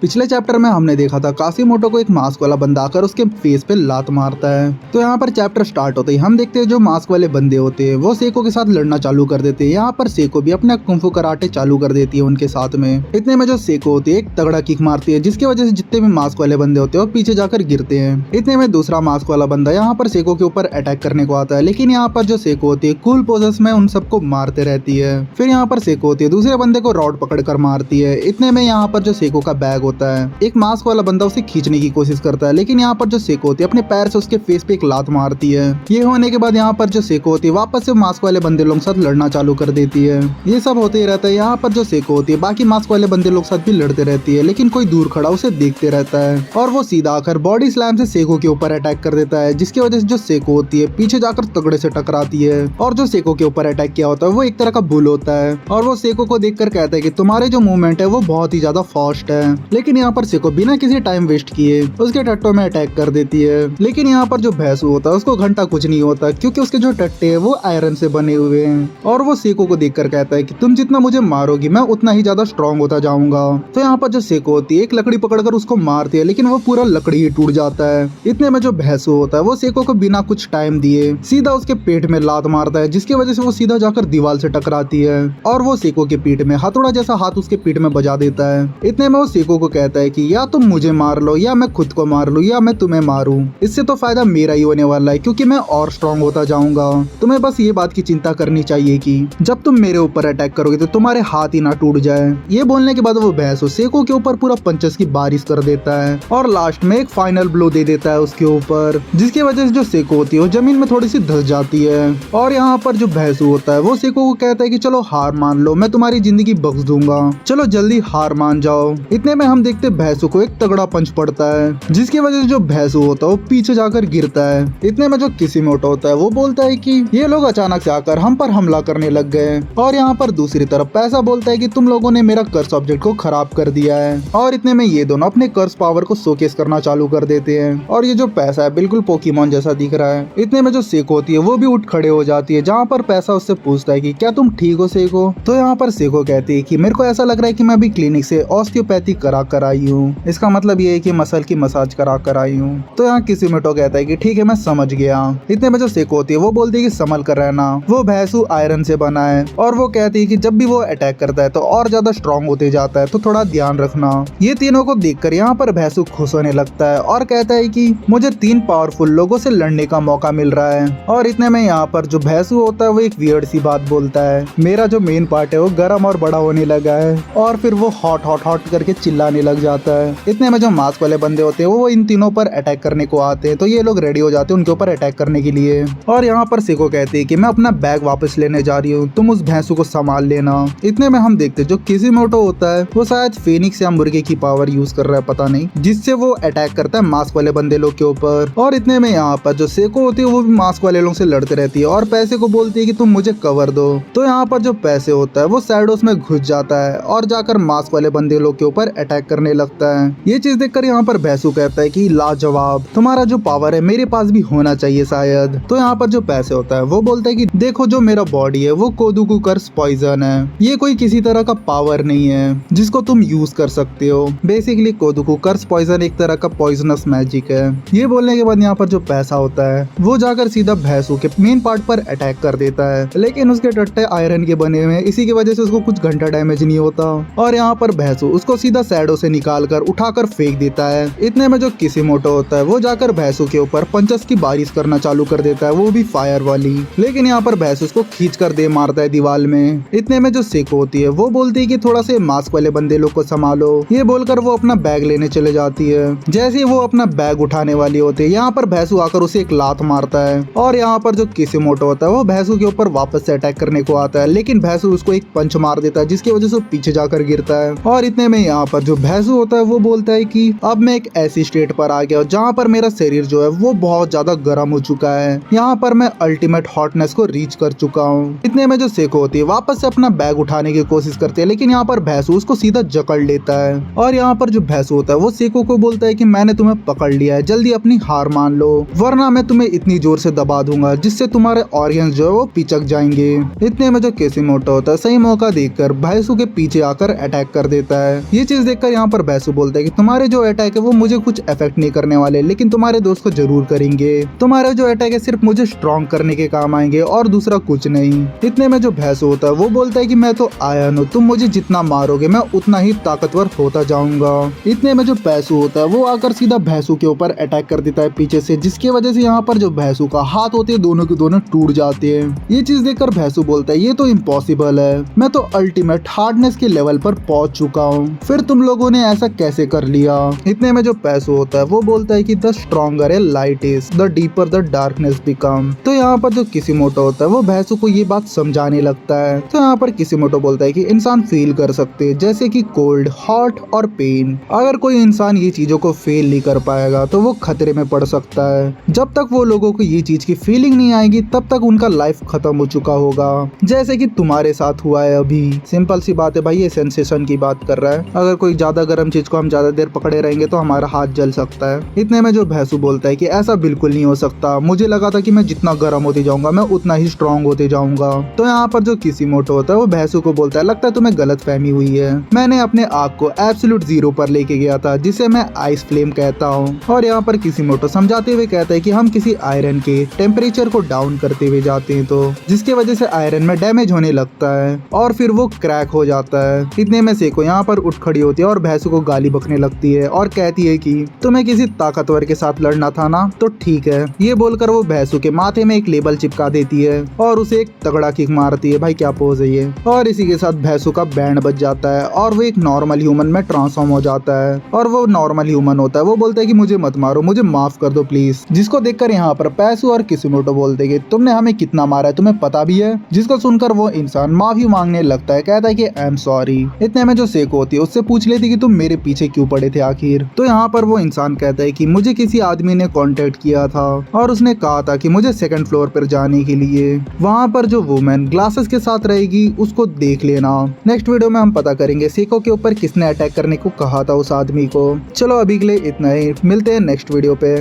पिछले चैप्टर में हमने देखा था कासिमोटो को एक मास्क वाला बंदा आकर उसके फेस पे लात मारता है। तो यहाँ पर चैप्टर स्टार्ट होते ही हम देखते हैं जो मास्क वाले बंदे होते हैं वो सेको के साथ लड़ना चालू कर देते हैं। यहाँ पर सेको भी अपना कुंफू कराटे चालू कर देती है उनके साथ में। इतने में जो सेको होती है एक तगड़ा किक मारती है जिसकी वजह से जितने भी मास्क वाले बंदे होते हैं वो पीछे जाकर गिरते हैं। इतने में दूसरा मास्क वाला बंदा यहाँ पर सेको के ऊपर अटैक करने को आता है, लेकिन यहाँ पर जो सेको होती है कूल पोजेस में उन सबको मारते रहती है। फिर यहाँ पर सेको होती है दूसरे बंदे को रॉड पकड़ कर मारती है। इतने में यहाँ पर जो सेको का बैग होता है एक मास्क वाला बंदा उसे खींचने की कोशिश करता है, लेकिन यहाँ पर जो सेको होती है अपने पैर से उसके फेस पे एक लात मारती है। ये होने के बाद यहाँ पर जो सेको होती है वापस से मास्क वाले बंदे लोग साथ लड़ना चालू कर देती है। ये सब होते ही रहता है। यहाँ पर जो सेको होती है बाकी मास्क वाले बंदे लोग साथ भी लड़ते रहती है, लेकिन कोई दूर खड़ा उसे देखते रहता है और वो सीधा आकर बॉडी स्लैम से सेको के ऊपर अटैक कर देता है, जिसकी वजह से जो सेको होती है पीछे जाकर तगड़े से टकराती है। और जो सेको के ऊपर अटैक किया होता है वो एक तरह का बुल होता है और वो सेको को देखकर कहता है कि तुम्हारे जो मूवमेंट है वो बहुत ही ज्यादा फास्ट है। लेकिन यहाँ पर सेको बिना किसी टाइम वेस्ट किए उसके टट्टों में अटैक कर देती है। लेकिन यहाँ पर जो भैंसू होता है उसको घंटा कुछ नहीं होता क्योंकि उसके जो टट्टे हैं वो आयरन से बने हुए हैं। और वो सेको को देखकर कहता है कि तुम जितना मुझे मारोगी मैं उतना ही ज्यादा स्ट्रॉन्ग होता जाऊंगा। तो यहाँ पर जो सेको होती है एक लकड़ी पकड़कर उसको मारती है, लेकिन वो पूरा लकड़ी ही टूट जाता है। इतने में जो भैंसू होता है वो सेको को बिना कुछ टाइम दिए सीधा उसके पेट में लात मारता है, जिसकी वजह से वो सीधा जाकर दीवार से टकराती है और वो सेको के पीठ में हथौड़ा जैसा हाथ उसके पीठ में बजा देता है। इतने में वो सेको को कहता है कि या तुम मुझे मार लो या मैं खुद को मार लूं या मैं तुम्हें मारूं, इससे तो फायदा मेरा ही होने वाला है क्योंकि मैं और स्ट्रॉन्ग होता जाऊंगा। तुम्हें बस ये बात की चिंता करनी चाहिए कि जब तुम मेरे ऊपर अटैक करोगे तो तुम्हारे हाथ ही ना टूट जाए। ये बोलने के बाद वो भैंसो सेको के ऊपर पूरा पंचेस की बारिश कर देता है और लास्ट में एक फाइनल ब्लो दे देता है उसके ऊपर, जिसकी वजह से जो सेको होती है वो जमीन में थोड़ी सी धंस जाती है। और यहाँ पर जो भैंसू होता है वो सेको को कहता है कि चलो हार मान लो, मैं तुम्हारी जिंदगी बख्श दूंगा, चलो जल्दी हार मान जाओ। इतने में हम देखते भैंसू को एक तगड़ा पंच पड़ता है, जिसकी वजह से जो भैंसू होता है वो पीछे जाकर गिरता है। इतने में जो किसिमोटो होता है वो बोलता है कि ये लोग अचानक से आकर हम पर हमला करने लग गए। और यहाँ पर दूसरी तरफ पैसा बोलता है कि तुम लोगों ने मेरा कर्स ऑब्जेक्ट को खराब कर दिया है। और इतने में ये दोनों अपने कर्स पावर को शोकेस करना चालू कर देते हैं और ये जो पैसा है बिल्कुल पोकेमॉन जैसा दिख रहा है। इतने में जो सेको होती है वो भी उठ खड़े हो जाती है, जहाँ पर पैसा उससे पूछता है कि क्या तुम ठीक हो सेको। तो यहाँ पर सेको कहती है कि मेरे को ऐसा लग रहा है कि मैं अभी क्लिनिक से ऑस्टियोपैथी करा कर आई हूँ, इसका मतलब ये है कि मसल की मसाज करा कर आई हूँ। तो यहाँ किसिमोटो कहता है कि ठीक है मैं समझ गया। इतने में जो सेको होती है वो बोलती है कि संभल कर रहना, वो भैंसू आयरन से बना है और वो कहती है कि जब भी वो अटैक करता है तो और ज्यादा स्ट्रॉन्ग होते जाता है, तो थोड़ा ध्यान रखना। ये तीनों को देखकर यहाँ पर भैंसू खुश होने लगता है और कहता है कि मुझे 3 पावरफुल लोगों से लड़ने का मौका मिल रहा है। और इतने में यहाँ पर जो भैंसू होता है वो एक वियर्ड सी बात बोलता है, मेरा जो मेन पार्ट है वो गर्म और बड़ा होने लगा है, और फिर वो हॉट हॉट हॉट करके चिल्लाने लग जाता है। इतने में जो मास्क वाले बंदे होते हैं वो इन तीनों पर अटैक करने को आते हैं, तो ये लोग रेडी हो जाते हैं उनके ऊपर अटैक करने के लिए। और यहाँ पर सेको कहती है कि मैं अपना बैग वापस लेने जा रही हूँ, तुम उस भैंसू को संभाल लेना। इतने में हम देखते जो किसिमोटो होता है वो शायद फेनिक्स या मुर्गे की पावर यूज कर रहा है, पता नहीं, जिससे वो अटैक करता है मास्क वाले बंदे लोग के ऊपर। और इतने में यहाँ पर जो सेको होती है वो भी मास्क वाले लोग से लड़ते रहती है और पैसे को बोलती है कि तुम मुझे कवर दो। तो यहाँ पर जो पैसे होता है वो शैडोस में घुस जाता है और जाकर मास्क वाले बंदे लोग के ऊपर अटैक करने लगता है। ये चीज देखकर यहाँ पर भैंसू कहता है कि लाजवाब, तुम्हारा जो पावर है मेरे पास भी होना चाहिए शायद। तो यहाँ पर जो पैसे होता है वो बोलता है कि देखो जो मेरा बॉडी है वो कोदुकू कर्स पॉइजन है, ये कोई किसी तरह का पावर नहीं है जिसको तुम यूज कर सकते हो। बेसिकली कोदुकू कर्स पॉइजन एक तरह का पॉइजनस मैजिक है। ये बोलने के बाद यहाँ पर जो पैसा होता है वो जाकर सीधा भैंसू के मेन पार्ट पर अटैक कर देता है, लेकिन उसके टट्टे आयरन के बने हुए हैं, इसी की वजह से उसको कुछ घंटा डैमेज नहीं होता। और यहाँ पर भैंसू उसको सीधा शैडो से निकाल कर उठाकर फेंक देता है। इतने में जो किसिमोटो होता है वो जाकर भैंसू के ऊपर पंचेस की बारिश करना चालू कर देता है, वो भी फायर वाली। लेकिन यहाँ पर भैंसू उसको खींच कर दे मारता है दीवार में। इतने में जो सेको होती है वो बोलती है कि थोड़ा से मास्क वाले बंदे लोग को संभालो। ये बोलकर वो अपना बैग लेने चले जाती है। जैसे ही वो अपना बैग उठाने वाली होती है यहाँ पर भैंसू आकर उसे एक लात मारता है और यहाँ पर जो किसिमोटो होता है वो भैंसू के ऊपर वापस से अटैक करने को आता है, लेकिन भैंसू उसको एक पंच मार देता है जिसकी वजह से वो पीछे जाकर गिरता है। और इतने में यहाँ पर जो भैंसू होता है वो बोलता है कि अब मैं एक ऐसी स्टेट पर आ गया जहाँ पर मेरा शरीर जो है वो बहुत ज्यादा गर्म हो चुका है, यहाँ पर मैं अल्टीमेट हॉटनेस को रीच कर चुका हूँ। इतने में जो सेको होती है वापस से अपना बैग उठाने की कोशिश करती है, लेकिन यहाँ पर भैंसू उसको सीधा जकड़ लेता है। और यहाँ पर जो भैंसू होता है वो सेको को बोलता है कि मैंने तुम्हें पकड़ लिया है, जल्दी अपनी हार मान लो वरना मैं तुम्हें इतनी जोर से दबा दूंगा जिससे तुम्हारे ऑर्गन्स जो है वो पिचक जाएंगे। इतने में जो किसिमोटो होता है सही मौका देखकर भैंसू के पीछे आकर अटैक कर देता है। ये चीज देखकर यहाँ पर बैसू बोलता है कि तुम्हारे जो अटैक है वो मुझे कुछ इफेक्ट नहीं करने वाले, लेकिन तुम्हारे दोस्त को जरूर करेंगे। तुम्हारे जो अटैक है सिर्फ मुझे स्ट्रॉन्ग करने के काम आएंगे और दूसरा कुछ नहीं। इतने में जो भैंसू होता है वो बोलता है कि मैं तो आयन हूँ, तुम मुझे जितना मारोगे मैं उतना ही ताकतवर होता जाऊंगा। इतने में जो भैंसू होता है वो आकर सीधा भैंसू के ऊपर अटैक कर देता है पीछे से, जिसकी वजह से यहाँ पर जो भैंसू का हाथ होते हैं दोनों के दोनों टूट जाते हैं। ये चीज देखकर भैंसू बोलता है ये तो इम्पॉसिबल है, मैं तो अल्टीमेट हार्डनेस के लेवल पर पहुंच चुका हूँ, फिर तुम लोगों ने ऐसा कैसे कर लिया। इतने में जो भैंसू होता है वो बोलता है कि the stronger A light is the deeper the darkness become. तो यहाँ पर जो किसिमोटो होता है वो भैंसू को ये बात समझाने लगता है। तो यहाँ पर किसिमोटो बोलता है कि इंसान फील कर सकते हैं जैसे कि कोल्ड, हॉट और पेन। अगर कोई इंसान ये चीजों को फील नहीं कर पाएगा तो वो खतरे में पड़ सकता है। जब तक वो लोगों को ये चीज की फीलिंग नहीं आएगी तब तक उनका लाइफ खत्म हो चुका होगा, जैसे कि तुम्हारे साथ हुआ है अभी। सिंपल सी बात है भाई, ये सेंसेशन की बात कर रहा है। अगर कोई ज्यादा गर्म चीज को हम ज्यादा देर पकड़े रहेंगे तो हमारा हाथ जल सकता है। इतने में जो भैंसू बोलता है कि ऐसा बिल्कुल नहीं हो सकता, मुझे लगा था कि मैं जितना गर्म होते जाऊंगा मैं उतना ही स्ट्रॉन्ग होते जाऊंगा। तो यहाँ पर जो किसिमोटो होता है वो भैंसू को बोलता है लगता है तुम्हें गलत फहमी हुई है, मैंने अपने आग को एब्सोल्यूट जीरो पर लेके गया था जिसे मैं आइस फ्लेम कहता हूँ। और यहाँ पर किसिमोटो समझाते हुए कहता है कि हम किसी आयरन के टेम्परेचर को डाउन करते हुए जाते हैं तो जिसकी वजह से आयरन में डैमेज होने लगता है और फिर वो क्रैक हो जाता है। इतने में सेको यहाँ पर उठ खड़ी होती है और भैंसू को गाली बकने लगती है और कहती है कि तुम्हें किसी ताकतवर के साथ लड़ना था ना, तो ठीक है। ये बोलकर वो भैंसू के माथे में एक लेबल चिपका देती है और उसे एक तगड़ा किक मारती है। भाई क्या पोज है ये। और इसी के साथ भैंसू का बैंड बज जाता है और वो एक नॉर्मल ह्यूमन में ट्रांसफॉर्म हो जाता है। और वो नॉर्मल ह्यूमन होता है, वो बोलता है कि मुझे मत मारो, मुझे माफ कर दो प्लीज। जिसको देखकर यहाँ पर भैंसू और किसिमोटो बोलते कि तुमने हमें कितना मारा है तुम्हें पता भी है। जिसको सुनकर वो इंसान माफी मांगने लगता है, कहता है कि आई एम सॉरी। इतने में जो सेको होती है उससे पूछ लेती कि तुम मेरे पीछे क्यों पड़े थे आखिर। तो यहाँ पर वो इंसान कहता है कि मुझे किसी आदमी ने कांटेक्ट किया था और उसने कहा था कि मुझे सेकंड फ्लोर पर जाने के लिए वहाँ पर जो वुमेन ग्लासेस के साथ रहेगी उसको देख लेना। नेक्स्ट वीडियो में हम पता करेंगे सेको के ऊपर किसने अटैक करने को कहा था उस आदमी को। चलो अभी के लिए इतना ही, मिलते हैं नेक्स्ट वीडियो पे।